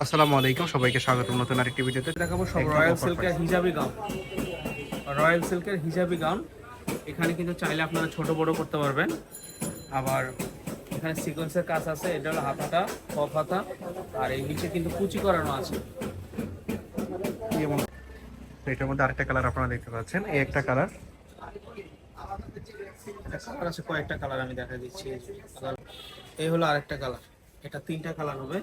আসসালামু আলাইকুম, সবাইকে স্বাগতম নতুন আরেকটি ভিডিওতে। দেখাবো সব একদম রয়্যাল অফার সিল্কের প্রাইস। Hijabi gown. রয়্যাল সিল্কের হিজাবি গাউন এখানে কিন্তু চাইলে আপনারা ছোট বড় করতে পারবেন। আবার এখানে সিকোয়েন্সের কাজ আছে, এটা হলো হাতাটা কফ হাতা, আর এই নিচে কিন্তু কুচি করানো আছে। যেমন এটার মধ্যে আরেকটা কালার আপনারা দেখতে পাচ্ছেন, এই একটা কালার। এটা কালার আছে, কয়েকটা কালার আমি দেখা দিচ্ছি। এই হলো আরেকটা কালার, এটা তিনটা কালার হবে।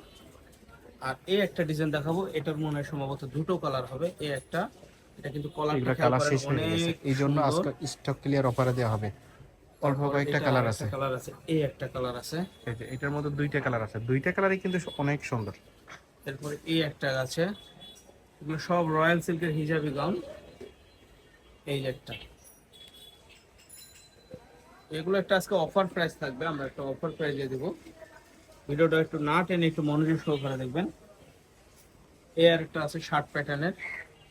আর এই একটা ডিজাইন দেখাবো, এটার মনে হয় সম্ভবত দুটো কালার হবে। এই একটা, এটা কিন্তু কলারটা এগুলা খেয়াল কালার করেন, শেষ হয়ে গেছে, অনেক এই জন্য সুন্দর। আজকে স্টক ক্লিয়ার অফারে দেওয়া হবে। অল্প তারপর কয়েকটা এটা কালার আরেকটা আছে। কালার আছে, এই একটা কালার আছে। এই যে এটার মধ্যে দুইটা কালার আছে, দুইটা কালারই কিন্তু অনেক সুন্দর। এরপরে এই একটা আছে। এগুলো সব রয়্যাল সিল্কের হিজাবি গাউন। এই যে একটা, এগুলো একটা আজকে অফার প্রাইস থাকবে, আমরা একটা অফার প্রাইস দিয়ে দেবো। ভিডিওটা একটু না টেনে একটু মনোযোগ সহকারে দেখবেন। এই আর একটা আছে শার্ট প্যাটার্নের,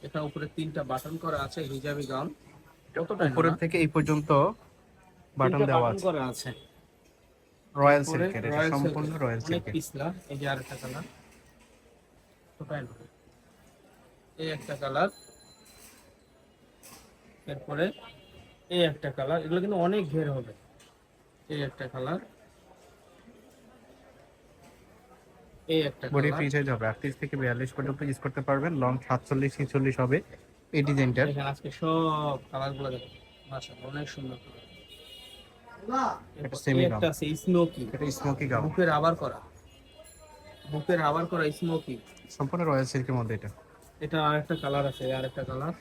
এটা উপরে তিনটা বাটন করা আছে, হিজাবি গাউন। কতটা উপরের না, থেকে এই পর্যন্ত বাটন তিনটা দেওয়া বাটন আছে। করা আছে। রয়্যাল এরপরে সিল্কের, এটা রয়্যাল সম্পূর্ণ সিল্কের রয়্যাল অনেক সিল্কের। পিছলা। এই যে আরেকটা কালার, কতটা না, এই একটা কালার। এরপরে এই একটা কালার, এগুলো কিন্তু অনেক ঘের হবে। এই একটা কালার, এই একটা বডি কালার। ফ্রি সাইজ হবে 38 থেকে 42 পর্যন্ত ইউজ করতে পারবেন। লং 47 46 হবে এই ডিজাইনটার। দেখেন আজকে সব কালার গুলো দেখেন, মাশাআল্লাহ অনেক সুন্দর কালার। এটা এই সেমি গাউন, একটা আছে স্মোকি, এটা স্মোকি গাউন, বুকের রাবার করা, বুকের রাবার করা স্মোকি। সম্পূর্ণ রয়্যাল সিল্কের মধ্যে এটা। এটা আরেকটা কালার আছে, আরেকটা কালার।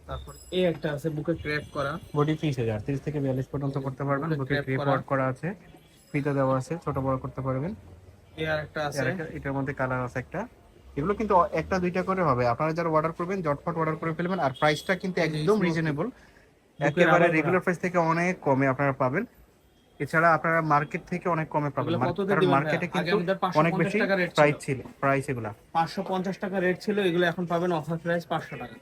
তারপর এই একটা আছে বুকে ক্র্যাপ করা, বডি ফ্রি সাইজ 38 থেকে 42 পর্যন্ত করতে পারবেন। বুকে বুকে ক্র্যাপ ক্রেপ করা। ওয়ার্ক করা আছে, ফিতা দেওয়া আছে, ছোট বড় করতে পারবেন। এই আরেকটা আর আছে। একটা এটার মধ্যে কালার আছে একটা। এগুলো কিন্তু একটা দুইটা করে হবে, আপনারা যারা অর্ডার করবেন ঝটপট অর্ডার করে ফেলবেন। আর প্রাইসটা কিন্তু এই যে একদম স্মোকি, রিজনেবল, বুকে একেবারে রাবার করা। রেগুলার প্রাইস থেকে অনেক কমে আপনারা পাবেন। এছাড়া আপনারা মার্কেট থেকে অনেক কমে পাবেন, এগুলো কততে কারণ দিবেন ভাইয়া? মার্কেটে আগে কিন্তু আমাদের অনেক 550 বেশি টাকা রেট ছিল, প্রাইস ছিল, প্রাইস এগুলা 550 টাকা রেট ছিল, এগুলো এখন পাবেন অফার প্রাইস 500 টাকা।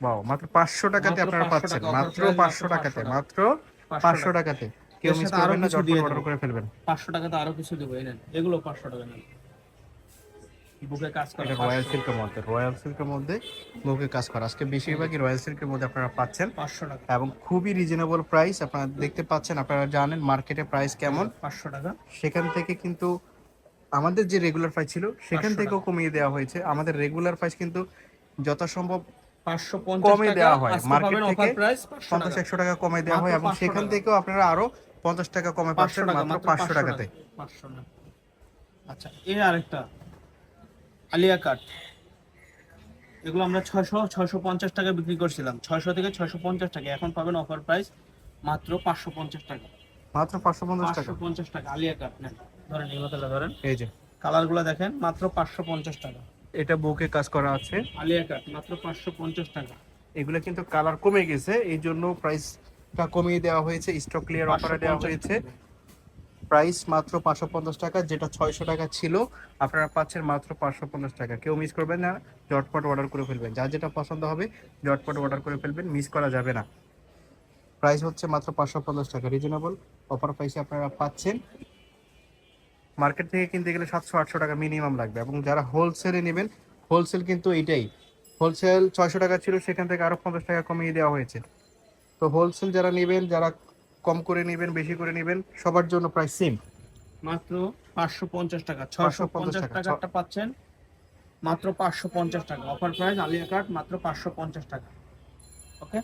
বাও, মাত্র 500 টাকাতে মাত্র আপনারা 500 পাচ্ছেন, টাকা অফার মাত্র প্রাইস, মাত্র 500 টাকাতে, 500 টাকা, মাত্র 500 500 টাকা। টাকাতে। কেউ এর মিস সাথে আরো করবেন না, কিছু ঝটপট দিয়ে অর্ডার দেবো, করে ফেলবেন। 500 টাকাতে আরো কিছু দেবো, এই নেন, এগুলো 500 টাকা নেন। বুকে কাজ করা এটা রয়্যাল 500, সিল্কের মধ্যে, রয়্যাল সিল্কের মধ্যে বুকে কাজ করা আজকে এই যে বেশিরভাগই রয়্যাল সিল্কের মধ্যে আপনারা পাচ্ছেন। 500 টাকা, এবং খুবই রিজনেবল প্রাইস আপনারা দেখতে পাচ্ছেন। আপনারা জানেন মার্কেটে প্রাইস এই কেমন, যে 500 টাকা, সেখান থেকে কিন্তু আমাদের যে রেগুলার প্রাইস ছিল সেখান 500 থেকেও টাকা, কমিয়ে দেওয়া হয়েছে। আমাদের রেগুলার প্রাইস কিন্তু যথাসম্ভব 550 কমে টাকা দেওয়া হয়, আজকে মার্কেট পাবেন থেকে অফার প্রাইস 500 টাকা, 50 100 টাকা কমে দেওয়া মাত্র হয়, এবং 500 সেখান টাকা, থেকেও আপনারা আরো 50 টাকা কমে 500 পাচ্ছেন টাকা, মাত্র মাত্র 500 500 টাকাতে। টাকা, 500 না। আচ্ছা, এই আরেকটা আলিয়া কাট, এগুলো আমরা 650 টাকা বিক্রি করছিলাম, 600 থেকে 650 টাকা, এখন পাবেন অফার প্রাইস মাত্র 550 টাকা। মাত্র 550 টাকা। 550 টাকা আলিয়া কাট নেন, ধরেন এই মাথাটা ধরেন, এই যে কালার গুলা দেখেন, মাত্র 550 টাকা। এটা বুকে কাজ করা আছে। আলিয়া কাট মাত্র 550 টাকা, এগুলো কিন্তু কালার কমে গেছে, এই জন্য প্রাইসটা কমিয়ে দেওয়া হয়েছে, স্টক ক্লিয়ার অফারে দেওয়া 550 হয়েছে। টাকা। প্রাইস মাত্র 550 টাকা, যেটা 600 টাকা ছিল আপনারা পাচ্ছেন মাত্র 550 টাকা। কেউ মিস করবেন না, ঝটপট অর্ডার করে ফেলবেন। যার যেটা পছন্দ হবে ঝটপট অর্ডার করে ফেলবেন, মিস করা যাবে না। প্রাইস হচ্ছে মাত্র 550 টাকা, রিজনেবল অফার প্রাইসে আপনারা পাচ্ছেন। মার্কেট থেকে কিনতে গেলে 700 800 টাকা মিনিমাম লাগবে, এবং যারা হোলসেলে নেবেন, হোলসেল কিন্তু এইটাই, হোলসেল 600 টাকা ছিল, সেখান থেকে আরো 50 টাকা কমিয়ে দেওয়া হয়েছে। তো হোলসেল যারা নেবেন, যারা কম করে নেবেন, বেশি করে নেবেন, সবার জন্য প্রাইস সেম, মাত্র 550 টাকা, 550 650 টাকা। টাকাটা পাচ্ছেন মাত্র 550 টাকা অফার প্রাইস, আলিয়া কাট মাত্র 550 টাকা। ওকে।